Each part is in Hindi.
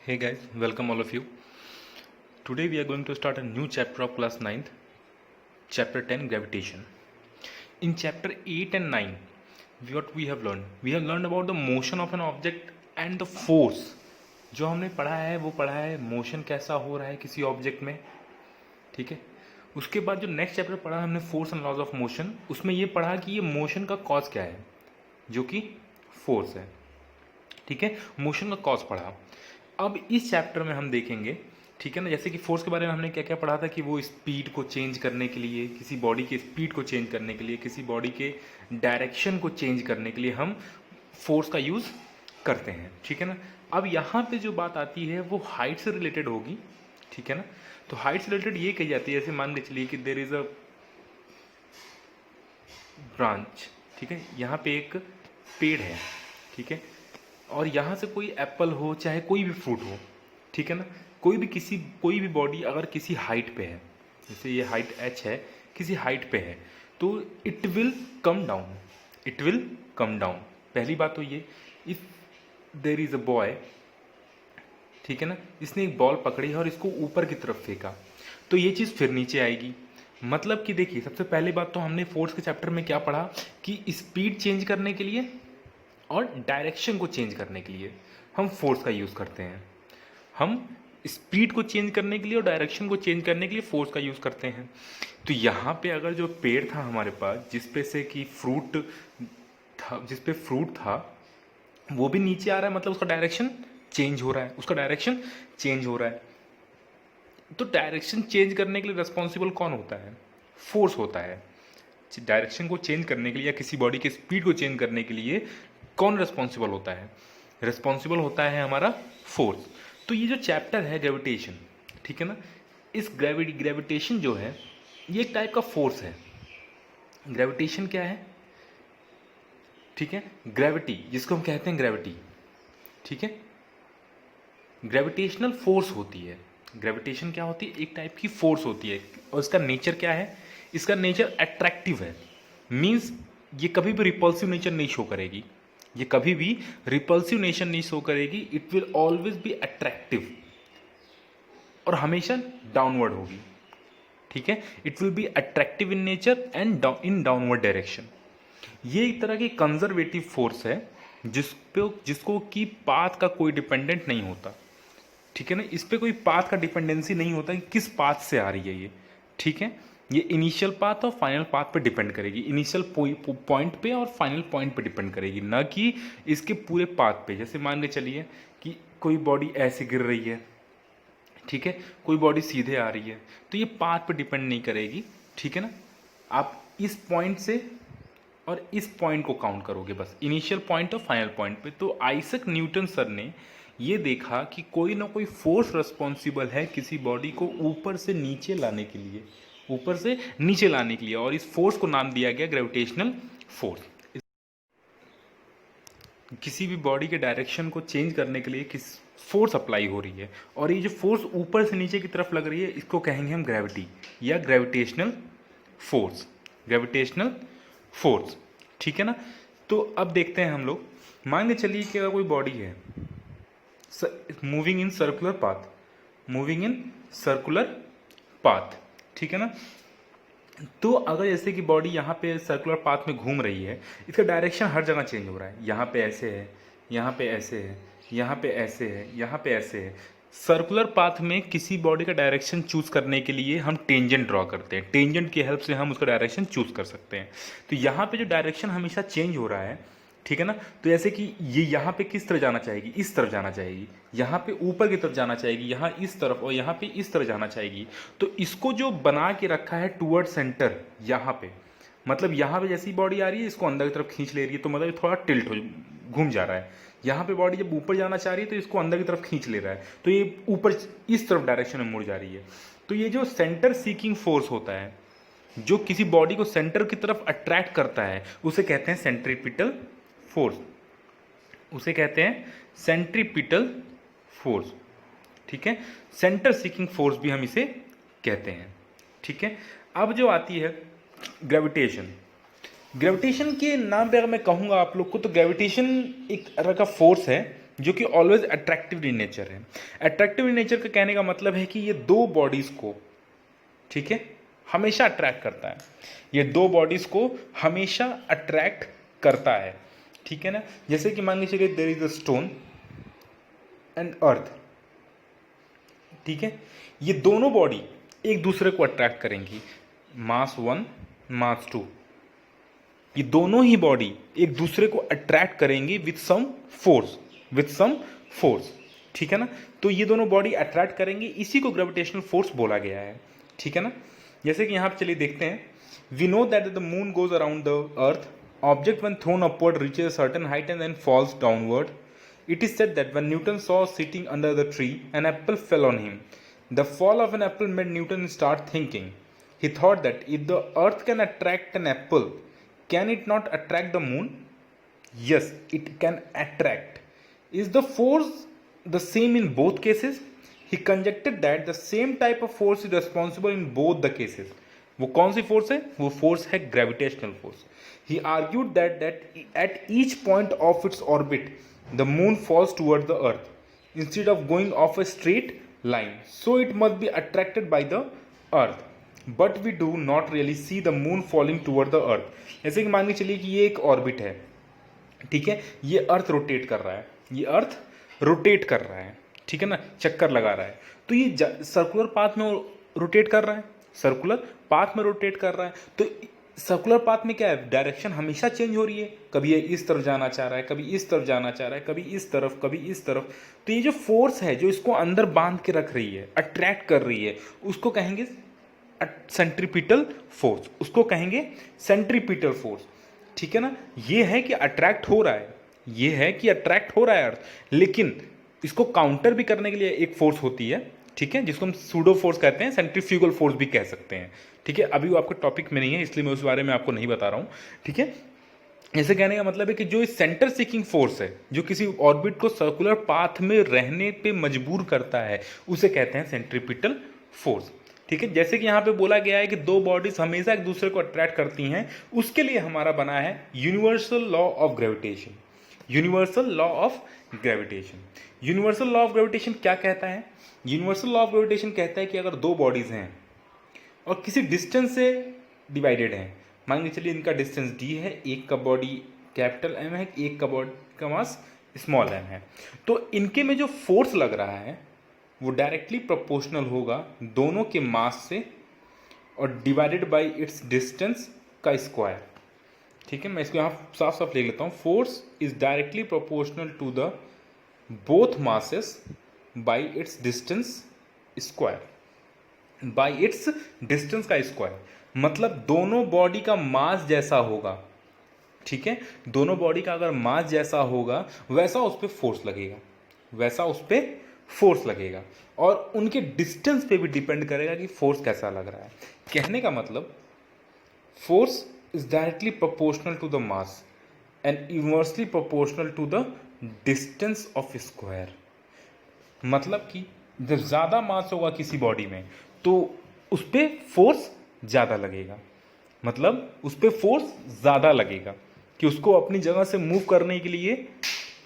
Hey guys, welcome all of you. Today we are going to start a new chapter of class 9th, chapter 10 gravitation. In chapter 8 and 9, what we have learned? We have learned about the motion of an object and the force. जो हमने पढ़ा है वो पढ़ा है मोशन कैसा हो रहा है किसी ऑब्जेक्ट में, ठीक है। उसके बाद जो नेक्स्ट चैप्टर पढ़ा हमने force and laws of motion, उसमें ये पढ़ा कि ये मोशन का कॉज क्या है, जो कि फोर्स है, ठीक है। मोशन का कॉज पढ़ा। अब इस चैप्टर में हम देखेंगे, ठीक है ना, जैसे कि फोर्स के बारे में हमने क्या क्या पढ़ा था कि वो स्पीड को चेंज करने के लिए, किसी बॉडी के स्पीड को चेंज करने के लिए, किसी बॉडी के डायरेक्शन को चेंज करने के लिए हम फोर्स का यूज़ करते हैं, ठीक है ना। अब यहाँ पे जो बात आती है वो हाइट से रिलेटेड होगी, ठीक है ना। तो हाइट से रिलेटेड ये कही जाती है, जैसे मान के चलिए कि देयर इज अ ब्रांच, ठीक है, यहाँ पे एक पेड़ है, ठीक है, और यहाँ से कोई एप्पल हो चाहे कोई भी फ्रूट हो, ठीक है ना, कोई भी बॉडी अगर किसी हाइट पे है, जैसे ये हाइट h है, किसी हाइट पे है, तो it will come down, it will come down. पहली बात तो ये, if there is a boy, ठीक है ना, इसने एक बॉल पकड़ी है और इसको ऊपर की तरफ फेंका, तो ये चीज़ फिर नीचे आएगी। मतलब कि देखिए, सबसे पहली बात तो हमने फोर्स के चैप्टर में क्या पढ़ा कि स्पीड चेंज करने के लिए और डायरेक्शन को चेंज करने के लिए हम फोर्स का यूज़ करते हैं। हम स्पीड को चेंज करने के लिए और डायरेक्शन को चेंज करने के लिए फोर्स का यूज़ करते हैं। तो यहाँ पे अगर जो पेड़ था हमारे पास, जिस पे से कि फ्रूट था, जिस पे फ्रूट था, वो भी नीचे आ रहा है, मतलब उसका डायरेक्शन चेंज हो रहा है, उसका डायरेक्शन चेंज हो रहा है। तो डायरेक्शन चेंज करने के लिए रिस्पॉन्सिबल कौन होता है? फोर्स होता है। डायरेक्शन को चेंज करने के लिए या किसी बॉडी की स्पीड को चेंज करने के लिए कौन रिस्पॉन्सिबल होता है? रिस्पॉन्सिबल होता है हमारा फोर्स। तो ये जो चैप्टर है ग्रेविटेशन, ठीक है ना, इस ग्रेविटेशन जो है ये एक टाइप का फोर्स है। ग्रेविटेशन क्या है? ठीक है, ग्रेविटी, जिसको हम कहते हैं ग्रेविटी, ठीक है, ग्रेविटेशनल फोर्स होती है। ग्रेविटेशन क्या होती है? एक टाइप की फोर्स होती है, और इसका नेचर क्या है? इसका नेचर अट्रैक्टिव है। मीन्स ये कभी भी रिपल्सिव नेचर नहीं शो करेगी, ये कभी भी रिपल्सिव नेचर नहीं शो करेगी। It will always be attractive और हमेशा डाउनवर्ड होगी, ठीक है। It will be attractive in nature and in downward direction. ये एक तरह की कंजर्वेटिव फोर्स है जिसको कि पाथ का कोई डिपेंडेंट नहीं होता, ठीक है ना। इस पर कोई पाथ का डिपेंडेंसी नहीं होता कि किस पाथ से आ रही है ये, ठीक है। ये इनिशियल पाथ और फाइनल पाथ पे डिपेंड करेगी, इनिशियल पॉइंट पे और फाइनल पॉइंट पे डिपेंड करेगी, ना कि इसके पूरे पाथ पे। जैसे मान के चलिए कि कोई बॉडी ऐसे गिर रही है, ठीक है, कोई बॉडी सीधे आ रही है, तो ये पाथ पे डिपेंड नहीं करेगी, ठीक है ना। आप इस पॉइंट से और इस पॉइंट को काउंट करोगे, बस इनिशियल पॉइंट और फाइनल पॉइंट पे। तो आइजैक न्यूटन सर ने ये देखा कि कोई ना कोई फोर्स रिस्पॉन्सिबल है किसी बॉडी को ऊपर से नीचे लाने के लिए, ऊपर से नीचे लाने के लिए, और इस फोर्स को नाम दिया गया ग्रेविटेशनल फोर्स। किसी भी बॉडी के डायरेक्शन को चेंज करने के लिए किस फोर्स अप्लाई हो रही है, और ये जो फोर्स ऊपर से नीचे की तरफ लग रही है, इसको कहेंगे हम ग्रेविटी या ग्रेविटेशनल फोर्स, ग्रेविटेशनल फोर्स, ठीक है ना। तो अब देखते हैं हम लोग, मान के चलिए कि अगर कोई बॉडी है moving in circular path, moving in circular path, ठीक है ना। तो अगर जैसे कि बॉडी यहाँ पे सर्कुलर पाथ में घूम रही है, इसका डायरेक्शन हर जगह चेंज हो रहा है, यहाँ पे ऐसे है, यहाँ पे ऐसे है, यहाँ पे ऐसे है, यहाँ पे ऐसे है। सर्कुलर पाथ में किसी बॉडी का डायरेक्शन चूज करने के लिए हम टेंजेंट ड्रॉ करते हैं, टेंजेंट की हेल्प से हम उसका डायरेक्शन चूज कर सकते हैं। तो यहाँ पे जो डायरेक्शन हमेशा चेंज हो रहा है, ठीक है ना, तो जैसे कि ये यहाँ पे किस तरफ जाना चाहेगी? इस तरफ जाना चाहेगी, यहाँ पे ऊपर की तरफ जाना चाहेगी, यहाँ इस तरफ, और यहाँ पे इस तरफ जाना चाहेगी। तो इसको जो बना के रखा है टूवर्ड सेंटर, यहाँ पे, मतलब यहाँ पे जैसी बॉडी आ रही है इसको अंदर की तरफ खींच ले रही है, तो मतलब थोड़ा टिल्ट हो, घूम जा रहा है। यहाँ पे बॉडी जब ऊपर जाना चाह रही है तो इसको अंदर की तरफ खींच ले रहा है, तो ये ऊपर इस तरफ डायरेक्शन में मुड़ जा रही है। तो ये जो सेंटर सीकिंग फोर्स होता है, जो किसी बॉडी को सेंटर की तरफ अट्रैक्ट करता है, उसे कहते हैं सेंट्रीपिटल फोर्स, उसे कहते हैं सेंट्रीपिटल फोर्स, ठीक है। सेंटर सीकिंग फोर्स भी हम इसे कहते हैं, ठीक है। अब जो आती है ग्रेविटेशन, ग्रेविटेशन के नाम पे अगर मैं कहूँगा आप लोग को, तो ग्रेविटेशन एक तरह का फोर्स है जो कि ऑलवेज अट्रैक्टिव इन नेचर है। अट्रैक्टिव इन नेचर का कहने का मतलब है कि ये दो बॉडीज को, ठीक है, हमेशा अट्रैक्ट करता है। ये दो बॉडीज को हमेशा अट्रैक्ट करता है, ठीक है ना। जैसे कि मान लीजिए there is a stone and earth, ठीक है, ये दोनों बॉडी एक दूसरे को अट्रैक्ट करेंगी, मास 1 मास 2, ये दोनों ही बॉडी एक दूसरे को अट्रैक्ट करेंगी विथ सम फोर्स, ठीक है ना। तो ये दोनों बॉडी अट्रैक्ट करेंगे, इसी को ग्रेविटेशनल फोर्स बोला गया है, ठीक है ना। जैसे कि यहाँ पे चलिए देखते हैं, we know that the moon goes around the earth, object when thrown upward reaches a certain height and then falls downward. It is said that when Newton saw sitting under the tree, an apple fell on him. The fall of an apple made Newton start thinking. He thought that if the earth can attract an apple, can it not attract the moon? Yes, it can attract. Is the force the same in both cases? He conjectured that the same type of force is responsible in both the cases. वो कौन सी फोर्स है? वो फोर्स है gravitational force. He argued that at each point of its orbit, the moon falls toward the earth instead of going off a straight line, so it must be attracted by the earth, but we do not really see the moon falling toward the earth। जैसे कि मान के चलिए कि ये एक ऑर्बिट है, ठीक है, ये अर्थ रोटेट कर रहा है, ये अर्थ रोटेट कर रहा है, ठीक है ना, चक्कर लगा रहा है, तो ये सर्कुलर पाथ में रोटेट कर रहा है, सर्कुलर पाथ में रोटेट कर रहा है। तो सर्कुलर पाथ में क्या है, डायरेक्शन हमेशा चेंज हो रही है, कभी ये इस तरफ जाना चाह रहा है, कभी इस तरफ जाना चाह रहा है, कभी इस तरफ, कभी इस तरफ। तो ये जो फोर्स है जो इसको अंदर बांध के रख रही है, अट्रैक्ट कर रही है, उसको कहेंगे सेंट्रीपिटल फोर्स, उसको कहेंगे सेंट्रीपिटल फोर्स, ठीक है ना। ये है कि अट्रैक्ट हो रहा है, ये है कि अट्रैक्ट हो रहा है अर्थ, लेकिन इसको काउंटर भी करने के लिए एक फोर्स होती है, ठीक है, जिसको हम सूडो फोर्स कहते हैं, सेंट्रीफ्यूगल फोर्स भी कह सकते हैं, ठीक है। अभी वो आपके टॉपिक में नहीं है, इसलिए मैं उस बारे में आपको नहीं बता रहा हूँ, ठीक है। ऐसे कहने का मतलब है कि जो इस सेंटर सीकिंग फोर्स है, जो किसी ऑर्बिट को सर्कुलर पाथ में रहने पे मजबूर करता है, उसे कहते हैं सेंट्रीपिटल फोर्स, ठीक है। जैसे कि यहाँ पे बोला गया है कि दो बॉडीज हमेशा एक दूसरे को अट्रैक्ट करती हैं, उसके लिए हमारा बना है universal law of gravitation. Universal law of gravitation, universal law of gravitation क्या कहता है? यूनिवर्सल लॉ ऑफ ग्रेविटेशन कहता है कि अगर दो बॉडीज हैं और किसी डिस्टेंस से डिवाइडेड हैं, मान के चलिए इनका डिस्टेंस d है, एक का बॉडी कैपिटल M है, एक का बॉडी का मास स्मॉल m है, तो इनके में जो फोर्स लग रहा है वो डायरेक्टली प्रोपोर्शनल होगा दोनों के मास से और डिवाइडेड बाय इट्स डिस्टेंस का स्क्वायर, ठीक है। मैं इसको यहाँ साफ साफ लिख लेता हूँ, force is directly proportional to the both masses by its distance square, by its distance का स्क्वायर, मतलब दोनों बॉडी का मास जैसा होगा, ठीक है, दोनों बॉडी का अगर मास जैसा होगा वैसा उस पर फोर्स लगेगा, वैसा उस पर फोर्स लगेगा, और उनके डिस्टेंस पे भी डिपेंड करेगा कि फोर्स कैसा लग रहा है। कहने का मतलब force is directly proportional to the mass and inversely proportional to the distance of square, मतलब कि जब ज़्यादा मास होगा किसी बॉडी में तो उस पर फोर्स ज़्यादा लगेगा, मतलब उस पर फोर्स ज़्यादा लगेगा कि उसको अपनी जगह से मूव करने के लिए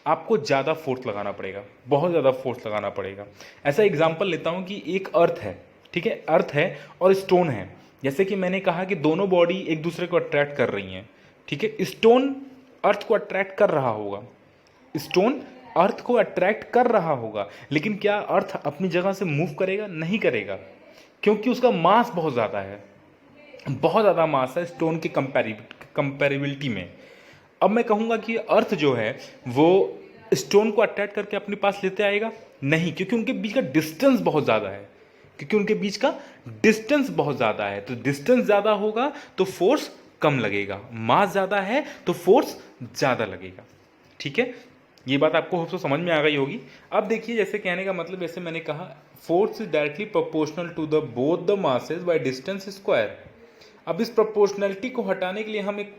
आपको ज़्यादा फोर्स लगाना पड़ेगा, बहुत ज़्यादा फोर्स लगाना पड़ेगा। ऐसा एग्जांपल लेता हूँ कि एक अर्थ है, ठीक है, अर्थ है और स्टोन है। जैसे कि मैंने कहा कि दोनों बॉडी एक दूसरे को अट्रैक्ट कर रही हैं, ठीक है, स्टोन अर्थ को अट्रैक्ट कर रहा होगा, स्टोन अर्थ को अट्रैक्ट कर रहा होगा, लेकिन क्या अर्थ अपनी जगह से मूव करेगा? नहीं करेगा, क्योंकि उसका मास बहुत ज़्यादा है, बहुत ज़्यादा मास है स्टोन की कंपेरेबिलिटी में। अब मैं कहूँगा कि अर्थ जो है वो स्टोन को अट्रैक्ट करके अपने पास लेते आएगा? नहीं, क्योंकि उनके बीच का डिस्टेंस बहुत ज़्यादा है, क्योंकि उनके बीच का डिस्टेंस बहुत ज़्यादा है। तो डिस्टेंस ज़्यादा होगा तो फोर्स कम लगेगा, मास ज़्यादा है तो फोर्स ज़्यादा लगेगा, ठीक है। ये बात आपको होप सो समझ में आ गई होगी। अब देखिए, जैसे कहने का मतलब, जैसे मैंने कहा force is directly proportional to the both the masses by distance square. अब इस प्रोपोर्शनलिटी को हटाने के लिए हम एक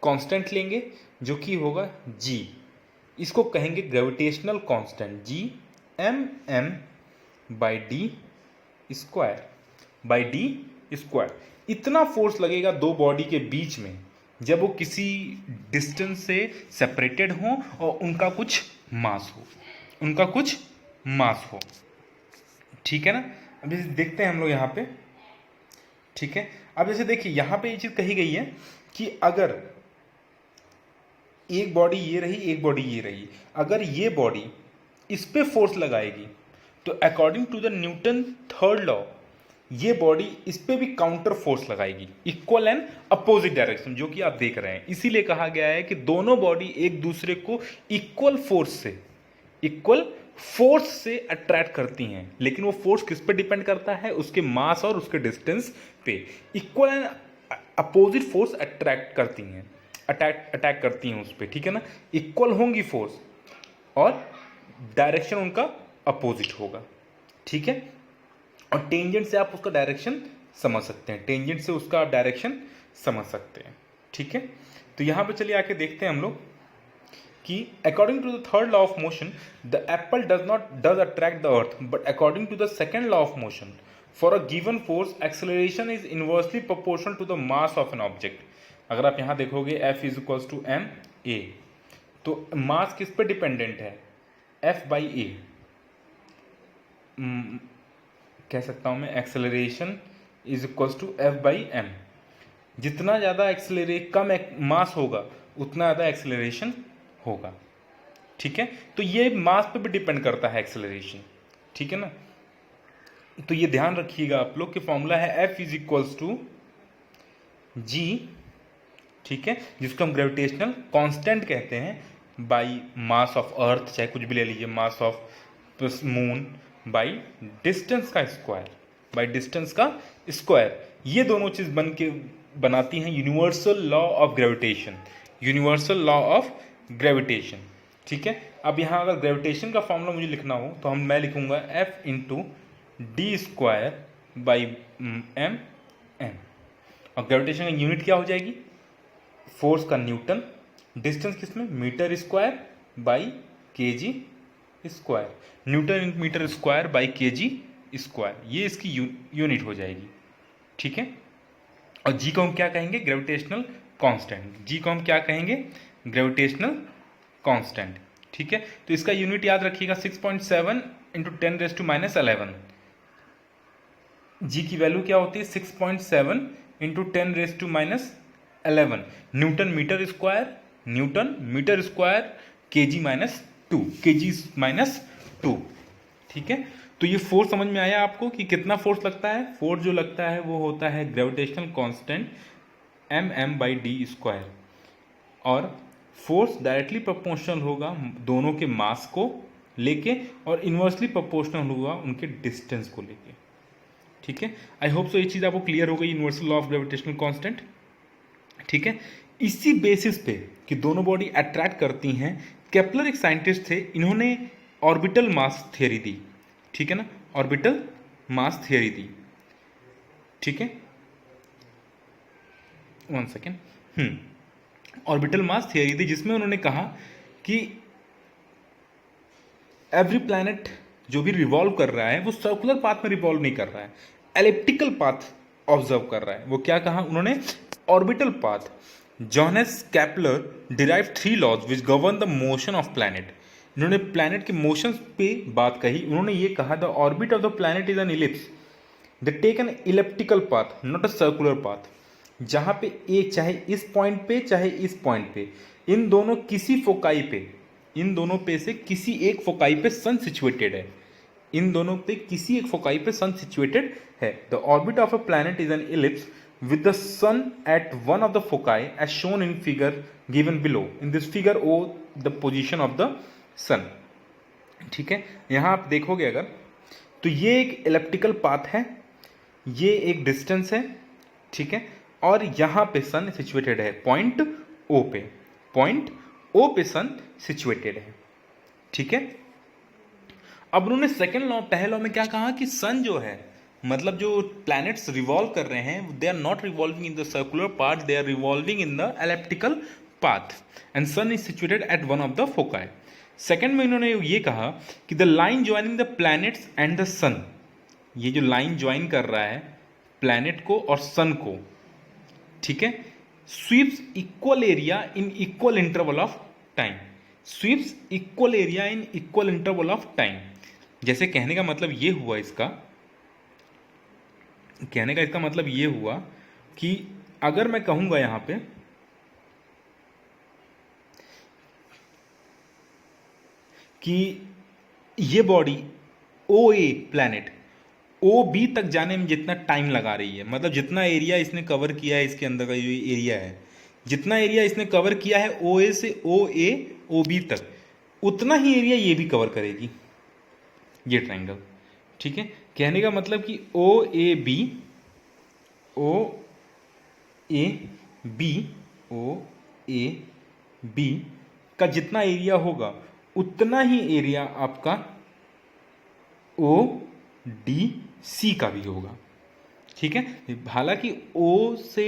कांस्टेंट लेंगे जो कि होगा g, इसको कहेंगे gravitational constant, g m by D square. इतना फोर्स लगेगा दो बॉडी के बीच में जब वो किसी डिस्टेंस से सेपरेटेड हों और उनका कुछ मास हो, उनका कुछ मास हो, ठीक है ना। अब जैसे देखते हैं हम लोग यहाँ पे, ठीक है। अब जैसे देखिए यहाँ पे ये चीज कही गई है कि अगर एक बॉडी ये रही, एक बॉडी ये रही, अगर ये बॉडी इस पे फोर्स लगाएगी तो according to the Newton third law ये बॉडी इस पे भी काउंटर फोर्स लगाएगी, इक्वल एंड अपोजिट डायरेक्शन, जो कि आप देख रहे हैं। इसीलिए कहा गया है कि दोनों बॉडी एक दूसरे को इक्वल फोर्स से अट्रैक्ट करती हैं, लेकिन वो फोर्स किस पे डिपेंड करता है, उसके मास और उसके डिस्टेंस पे। Equal and opposite force attract करती हैं, अटैक करती हैं उस पर, ठीक है ना। इक्वल होंगी फोर्स और डायरेक्शन उनका अपोजिट होगा, ठीक है। और टेंजेंट से आप उसका डायरेक्शन समझ सकते हैं, टेंजेंट से उसका आप डायरेक्शन समझ सकते हैं, ठीक है। तो यहां पे चलिए आके देखते हैं हम लोग कि according to the third law of motion the apple does attract the earth, but according to the second law of motion for a given force acceleration is inversely proportional to the mass of an object. अगर आप यहां देखोगे F is equals to m a, तो मास किस पे डिपेंडेंट है, F बाई ए। कह सकता हूं मैं acceleration is equals to F by m. जितना ज़्यादा कम मास होगा उतना ज़्यादा एक्सेलरेशन होगा, ठीक है। तो ये मास पे भी डिपेंड करता है एक्सेलरेशन, ठीक है ना। तो ये ध्यान रखिएगा आप लोग कि फॉर्मूला है F इज इक्वल्स टू जी, ठीक है, जिसको हम ग्रेविटेशनल कांस्टेंट कहते हैं, बाई मास ऑफ अर्थ, चाहे कुछ भी ले लीजिए, mass of moon by distance का स्क्वायर, ये दोनों चीज बनाती हैं यूनिवर्सल लॉ ऑफ ग्रेविटेशन, ठीक है। अब यहाँ अगर ग्रेविटेशन का फॉर्मूला मुझे लिखना हो तो मैं लिखूंगा F into d square by m. और ग्रेविटेशन का यूनिट क्या हो जाएगी, फोर्स का न्यूटन, डिस्टेंस किसमें, metre square by kg square, newton metre square by kg square, ये इसकी यूनिट हो जाएगी, ठीक है। और जी को हम क्या कहेंगे, ग्रेविटेशनल कांस्टेंट, जी को हम क्या कहेंगे, ग्रेविटेशनल कांस्टेंट, ठीक है। तो इसका यूनिट याद रखिएगा 6.7 इंटू 10⁻11। जी की वैल्यू क्या होती है, 6.7 into 10⁻11 newton metre square kg minus two, ठीक है। तो ये फोर्स समझ में आया आपको कि कितना फोर्स लगता है। फोर्स जो लगता है वो होता है ग्रेविटेशनल कांस्टेंट m/d², और फोर्स डायरेक्टली प्रोपोर्शनल होगा दोनों के मास को लेके और इन्वर्सली प्रोपोर्शनल होगा उनके डिस्टेंस को लेके, ठीक है। आई होप सो ये चीज़ आपको क्लियर हो गई, universal law of gravitational constant, ठीक है। इसी बेसिस पे कि दोनों बॉडी अट्रैक्ट करती हैं, केपलर एक साइंटिस्ट थे, इन्होंने ऑर्बिटल मास थियरी दी, ठीक है ना, ऑर्बिटल मास थियरी दी, ठीक है। वन सेकेंड, ऑर्बिटल मास थियरी दी, जिसमें उन्होंने कहा कि एवरी प्लैनेट जो भी रिवॉल्व कर रहा है वो सर्कुलर पाथ में रिवॉल्व नहीं कर रहा है, एलिप्टिकल पाथ ऑब्जर्व कर रहा है। वो क्या कहा उन्होंने, orbital path. Johannes Kepler derive 3 laws which govern the motion of planet. इन्होंने प्लैनेट के मोशन पे बात कही। उन्होंने ये कहा the orbit of the planet is an ellipse, they take an elliptical path not a circular path. जहां पे एक चाहे इस पॉइंट पे चाहे इस पॉइंट पे, इन दोनों किसी फोकाई पे, इन दोनों पे से किसी एक फोकाई पे सन सिचुएटेड है, इन दोनों पे किसी एक फोकाई पे सन सिचुएटेड है। The orbit of a planet is an ellipse with the sun at one of the foci as shown in figure given below. In this figure O the position of the sun, ठीक है। यहां आप देखोगे अगर तो ये एक इलेप्टिकल पाथ है, ये एक डिस्टेंस है, ठीक है, और यहां पे सन सिचुएटेड है पॉइंट ओ पे सन सिचुएटेड है, ठीक है। अब उन्होंने सेकेंड लॉ, पहले लॉ में क्या कहा कि सन जो है, मतलब जो प्लैनेट्स रिवॉल्व कर रहे हैं, they are not revolving in the circular path, they are revolving in the elliptical path and sun is situated at one of the foci. Second में इन्होंने ये कहा कि the line joining the planets and the sun, ये जो लाइन ज्वाइन कर रहा है प्लैनेट को और सन को, ठीक है, sweeps equal area in equal interval of time. Sweeps equal area in equal interval of time. जैसे कहने का मतलब ये हुआ इसका, कहने का इसका मतलब ये हुआ कि अगर मैं कहूंगा यहां पे कि ये बॉडी ओ ए प्लैनेट ओ बी तक जाने में जितना टाइम लगा रही है, मतलब जितना एरिया इसने कवर किया है, इसके अंदर का जो एरिया है, जितना एरिया इसने कवर किया है ओ ए से ओ ए ओ बी तक, उतना ही एरिया ये भी कवर करेगी ये ट्राइंगल। ठीक है, कहने का मतलब कि ओ A B O A B का जितना एरिया होगा उतना ही एरिया आपका ओ डी सी का भी होगा। ठीक है, हालांकि ओ से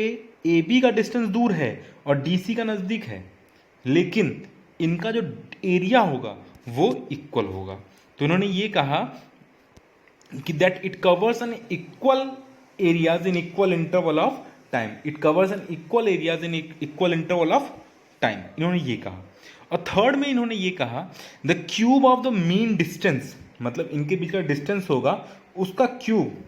ए बी का डिस्टेंस दूर है और डी सी का नज़दीक है, लेकिन इनका जो एरिया होगा वो इक्वल होगा। तो इन्होंने ये कहा कि that it covers an equal areas in equal interval of time, it covers an equal areas in equal interval of time, इन्होंने ये कहा। और थर्ड में इन्होंने ये कहा the cube of the mean distance, मतलब इनके बीच का डिस्टेंस होगा उसका क्यूब।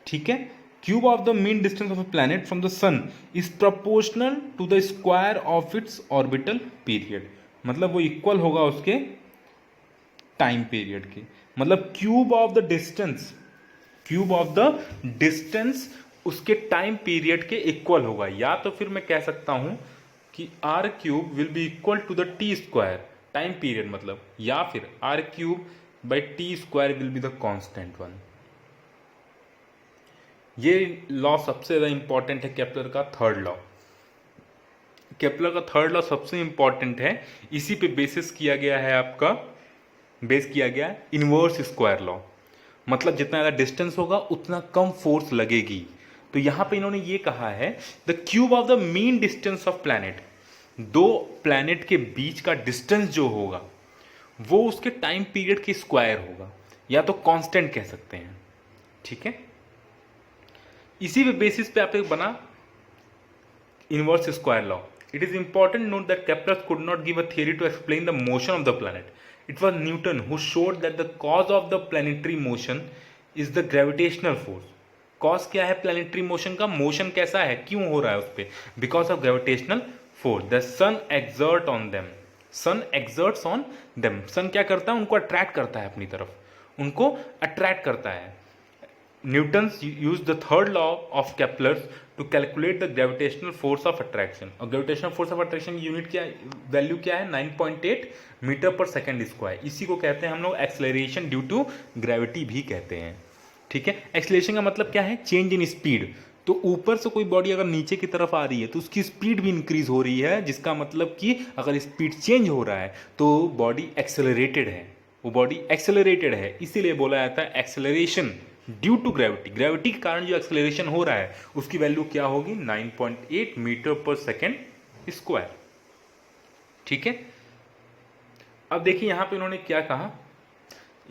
ठीक है, cube of the mean distance of a planet from the sun is proportional to the square of its orbital period, मतलब वो इक्वल होगा उसके टाइम पीरियड के। मतलब cube of the distance, cube of the distance उसके टाइम पीरियड के इक्वल होगा। या तो फिर मैं कह सकता हूं कि r cube will be equal to the T square time period, मतलब, या फिर are cube by T square will be the constant one. ये लॉ सबसे ज्यादा इंपॉर्टेंट है केपलर का थर्ड लॉ। केपलर का थर्ड लॉ सबसे इंपॉर्टेंट है, इसी पे बेसिस किया गया है, आपका बेस किया गया है इनवर्स स्क्वायर लॉ, मतलब जितना ज़्यादा डिस्टेंस होगा उतना कम फोर्स लगेगी। तो यहां पे इन्होंने ये कहा है the cube of the mean distance of planet, दो प्लैनेट के बीच का डिस्टेंस जो होगा वो उसके टाइम पीरियड के स्क्वायर होगा, या तो कांस्टेंट कह सकते हैं। ठीक है, इसी पे बेसिस पे आप एक बना inverse square law. It is important note that Kepler could not give a theory to explain the motion of the planet, it was Newton who showed that the cause of the planetary motion is the gravitational force. Cause क्या है प्लैनेटरी मोशन का, मोशन कैसा है, क्यों हो रहा है उस पर, because of gravitational force. The sun exert on them, sun exerts on them, sun क्या करता है, उनको अट्रैक्ट करता है अपनी तरफ, उनको अट्रैक्ट करता है। Newtons use the third law of Keplers to calculate the gravitational force of attraction. और ग्रेविटेशनल फोर्स ऑफ अट्रैक्शन की यूनिट क्या, वैल्यू क्या है, 9.8 मीटर पर सेकेंड स्क्वायर। इसी को कहते हैं हम लोग एक्सेलरेशन ड्यू टू ग्रेविटी भी कहते हैं। ठीक है, एक्सेलरेशन का मतलब क्या है, चेंज इन स्पीड। तो ऊपर से कोई बॉडी अगर नीचे की तरफ आ रही है तो उसकी स्पीड भी इंक्रीज हो रही है, जिसका मतलब कि अगर स्पीड चेंज हो रहा है तो बॉडी एक्सेलरेटेड है, वो बॉडी एक्सेलरेटेड है, इसीलिए बोला जाता है acceleration due to gravity. Gravity के कारण जो एक्सेलरेशन हो रहा है उसकी वैल्यू क्या होगी, 9.8 मीटर पर सेकेंड स्क्वायर। ठीक है, अब देखिए यहां पे उन्होंने क्या कहा,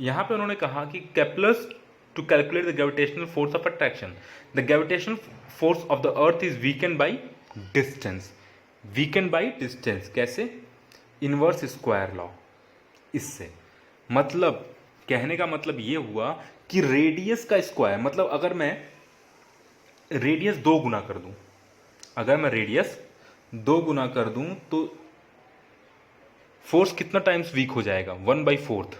यहां पे उन्होंने कहा कि Kepler's to calculate the gravitational force of attraction, the gravitational force of the earth is weakened by distance, weakened by distance कैसे, इनवर्स स्क्वायर लॉ। इससे मतलब कहने का मतलब ये हुआ कि रेडियस का स्क्वायर, मतलब अगर मैं रेडियस 2 गुना कर दूं, अगर मैं रेडियस 2 गुना कर दूं तो फोर्स कितना टाइम्स वीक हो जाएगा, 1/4।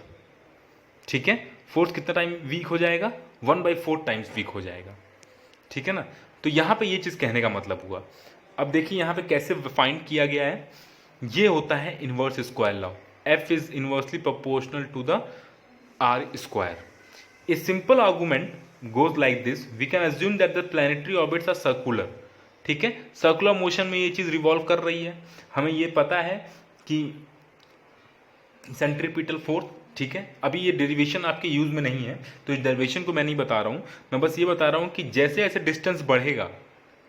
ठीक है, फोर्स कितना टाइम वीक हो जाएगा, 1/4 टाइम्स वीक हो जाएगा। ठीक है ना, तो यहां पे ये चीज कहने का मतलब हुआ। अब देखिए यहां पे कैसे फाइंड किया गया है, ये होता है inverse square law, F is inversely proportional to the r square. A simple argument goes like this, we can assume that the planetary orbits are circular. ठीक है, सर्कुलर मोशन में ये चीज रिवॉल्व कर रही है, हमें ये पता है कि सेंट्रीपिटल फोर्स। ठीक है, अभी ये डेरिवेशन आपके यूज में नहीं है तो इस डेरिवेशन को मैं नहीं बता रहा हूं, मैं बस ये बता रहा हूं कि जैसे जैसे डिस्टेंस बढ़ेगा,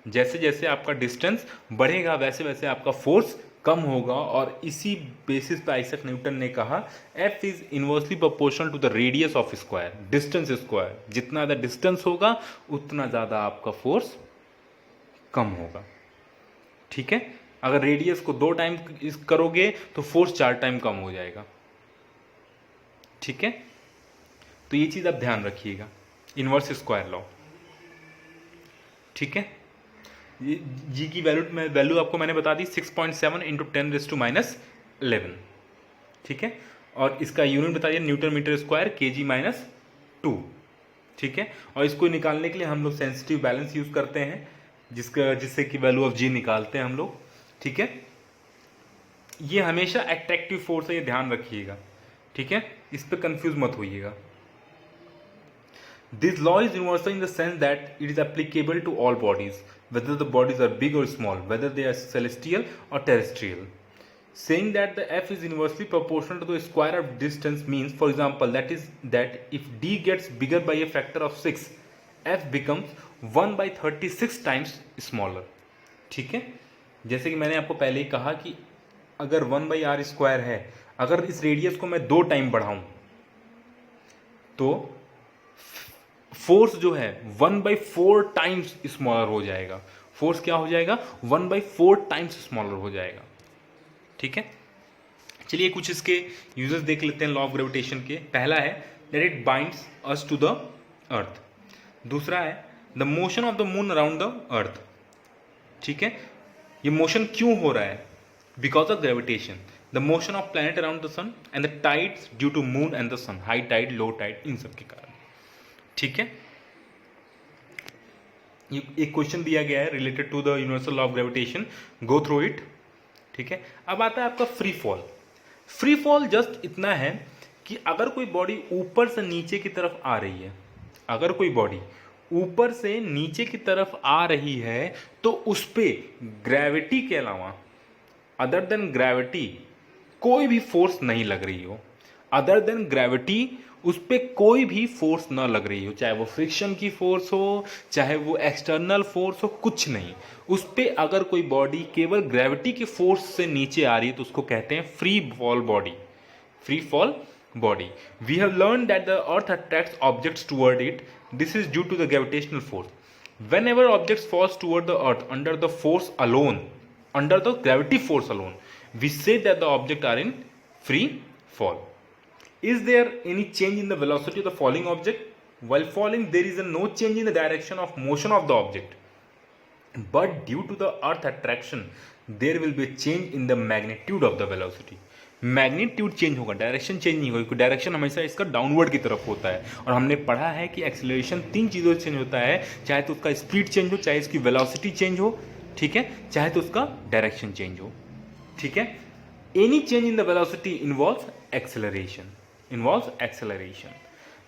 जैसे जैसे आपका डिस्टेंस बढ़ेगा वैसे वैसे आपका फोर्स कम होगा। और इसी बेसिस पे आइजैक न्यूटन ने कहा F is inversely proportional to the radius of square, distance square, जितना ज़्यादा डिस्टेंस होगा उतना ज़्यादा आपका फोर्स कम होगा। ठीक है, अगर रेडियस को 2 टाइम करोगे तो फोर्स 4 टाइम कम हो जाएगा। ठीक है, तो ये चीज आप ध्यान रखिएगा, इनवर्स स्क्वायर लॉ। ठीक है, जी की वैल्यू आपको मैंने बता दी 6.7 इंटू 10⁻11। ठीक है, और इसका यूनिट बता दिया न्यूटन मीटर स्क्वायर kg-2। ठीक है, और इसको निकालने के लिए हम लोग सेंसिटिव बैलेंस यूज करते हैं, जिससे कि वैल्यू ऑफ जी निकालते हैं हम लोग। ठीक है, ये हमेशा एट्रैक्टिव फोर्स है, ये ध्यान रखिएगा। ठीक है, इस पे कंफ्यूज मत होइएगा। This law is universal in the sense that it is applicable to all bodies, whether the bodies are big or small, whether they are celestial or terrestrial. Saying that the f is inversely proportional to the square of distance means, for example, that if d gets bigger by a factor of 6, f becomes 1/36 times smaller. ठीक है, जैसे कि मैंने आपको पहले ही कहा कि अगर 1/r² है, अगर इस रेडियस को मैं 2 टाइम बढ़ाऊं तो फोर्स जो है 1/4 टाइम्स स्मॉलर हो जाएगा। फोर्स क्या हो जाएगा? 1/4 टाइम्स स्मॉलर हो जाएगा। ठीक है, चलिए कुछ इसके यूजेस देख लेते हैं लॉ ऑफ ग्रेविटेशन के। पहला है that it binds us to the earth. दूसरा है the motion of the moon around the earth. ठीक है, ये मोशन क्यों हो रहा है? Because of gravitation. The motion of planet around the sun and the tides due to moon and the sun, high tide, low tide, इन सब के कारण। ठीक है, एक क्वेश्चन दिया गया है related to the universal law of gravitation, go through it. ठीक है, अब आता है आपका free fall. Free fall just इतना है कि अगर कोई बॉडी ऊपर से नीचे की तरफ आ रही है, अगर कोई बॉडी ऊपर से नीचे की तरफ आ रही है तो उस पे ग्रेविटी के अलावा, अदर देन ग्रेविटी, कोई भी फोर्स नहीं लग रही हो। अदर देन ग्रेविटी उस पर कोई भी फोर्स ना लग रही हो, चाहे वो फ्रिक्शन की फोर्स हो, चाहे वो एक्सटर्नल फोर्स हो, कुछ नहीं। उस पर अगर कोई बॉडी केवल ग्रेविटी के फोर्स से नीचे आ रही है तो उसको कहते हैं free fall body. Free fall body. We have learn that the earth attracts objects toward it, this is due to the gravitational force. Whenever objects falls toward the earth under the force alone, under the gravity force alone, we say that the object are in free fall. Is there any change in the velocity of the falling object? While falling, there is no change in the direction of motion of the object. But due to the earth attraction, there will be a change in the magnitude of the velocity. Magnitude change होगा, डायरेक्शन चेंज नहीं होगा, क्योंकि डायरेक्शन हमेशा इसका डाउनवर्ड की तरफ होता है। और हमने पढ़ा है कि एक्सेलरेशन 3 चीज़ों से चेंज होता है, चाहे तो उसका स्पीड चेंज हो, चाहे इसकी वेलोसिटी चेंज हो, ठीक है, चाहे तो उसका डायरेक्शन चेंज हो। ठीक है, any change in the velocity involves acceleration, involves acceleration.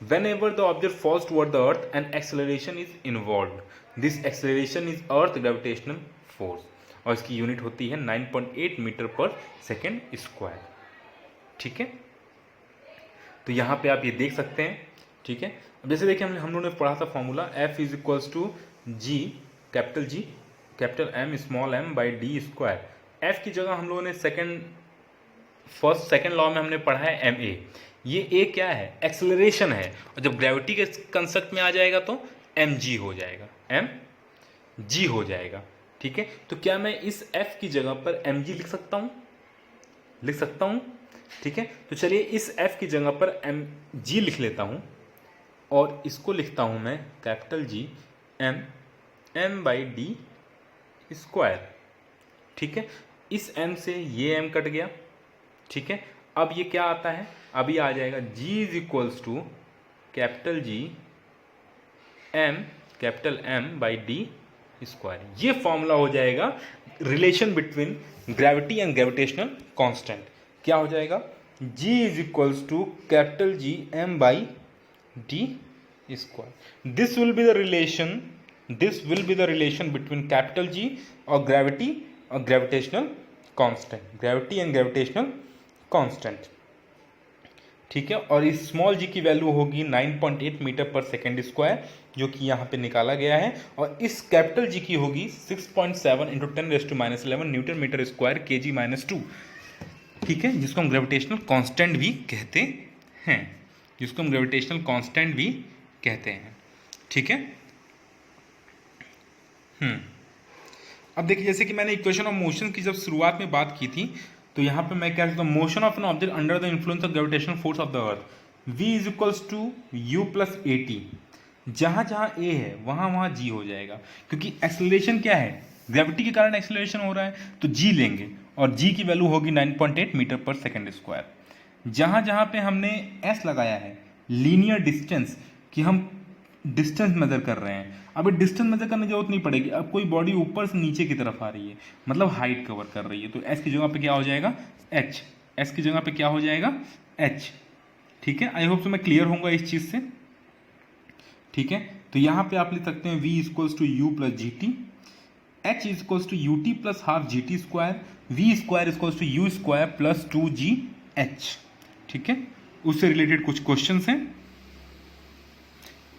Whenever the object falls toward the earth, an acceleration is involved. This acceleration is earth gravitational force, और इसकी यूनिट होती है 9.8 मीटर पर सेकेंड स्क्वायर। ठीक है, तो यहाँ पे आप ये देख सकते हैं। ठीक है, अब जैसे देखिए हम लोगों ने पढ़ा था formula F is equals to G capital M small m by D square. F की जगह हम लोगों ने सेकेंड लॉ में हमने पढ़ा है ma। ये a क्या है? एक्सेलरेशन है, और जब ग्रेविटी के कंसेप्ट में आ जाएगा तो mg हो जाएगा, mg हो जाएगा। ठीक है, तो क्या मैं इस f की जगह पर mg लिख सकता हूँ? लिख सकता हूँ। ठीक है, तो चलिए इस f की जगह पर mg लिख लेता हूँ, और इसको लिखता हूँ मैं capital G m by D square. ठीक है, इस m से ये m कट गया। ठीक है, अब ये क्या आता है? अब ये आ जाएगा G is equals to capital G capital M by D square. ये फॉर्मूला हो जाएगा relation between gravity and gravitational constant. क्या हो जाएगा? G is equals to capital G M by D square. This will be the relation between capital G और ग्रेविटी और gravitational constant, gravity and gravitational constant. ठीक है, और इस स्मॉल g की वैल्यू होगी 9.8 मीटर पर सेकेंड स्क्वायर, जो कि यहाँ पे निकाला गया है, और इस कैपिटल G की होगी 6.7 into 10⁻11 newton metre square kg-2। ठीक है, जिसको हम ग्रेविटेशनल कांस्टेंट भी कहते हैं, जिसको हम ग्रेविटेशनल कांस्टेंट भी कहते हैं। ठीक है, अब देखिए जैसे कि मैंने इक्वेशन ऑफ मोशन की जब शुरुआत में बात की थी, तो यहाँ पे मैं क्या कहता हूँ, motion of an object under the influence of gravitational force of the earth v is equals to u plus a t. जहाँ जहाँ ए है वहाँ वहाँ जी हो जाएगा, क्योंकि एक्सेलरेशन क्या है, ग्रेविटी के कारण एक्सेलरेशन हो रहा है, तो जी लेंगे और जी की वैल्यू होगी 9.8 मीटर पर सेकेंड स्क्वायर। जहाँ जहाँ पे हमने एस लगाया है लीनियर डिस्टेंस, कि हम डिस्टेंस मेजर कर रहे हैं, अभी डिस्टेंस मेजर करने की जरूरत नहीं पड़ेगी। अब कोई बॉडी ऊपर से नीचे की तरफ आ रही है, मतलब हाइट कवर कर रही है, तो एस की जगह पे क्या हो जाएगा, एच। एस की जगह पे क्या हो जाएगा, एच। ठीक है, आई होप सो मैं क्लियर होऊंगा इस चीज से। ठीक है, तो यहाँ पे आप लिख सकते हैं v equals to u plus g t, H equals to u t plus half g t square, v square equals to u square plus 2g h। ठीक है, उससे रिलेटेड कुछ क्वेश्चंस हैं।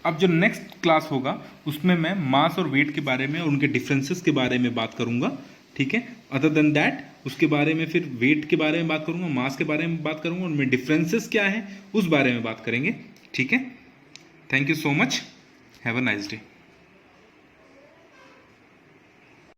अब जो नेक्स्ट क्लास होगा उसमें मैं मास और वेट के बारे में और उनके डिफरेंसेस के बारे में बात करूंगा। ठीक है, अदर देन दैट उसके बारे में फिर वेट के बारे में बात करूंगा, मास के बारे में बात करूंगा, उनमें डिफरेंसेस क्या है उस बारे में बात करेंगे। ठीक है, thank you so much, have a nice day.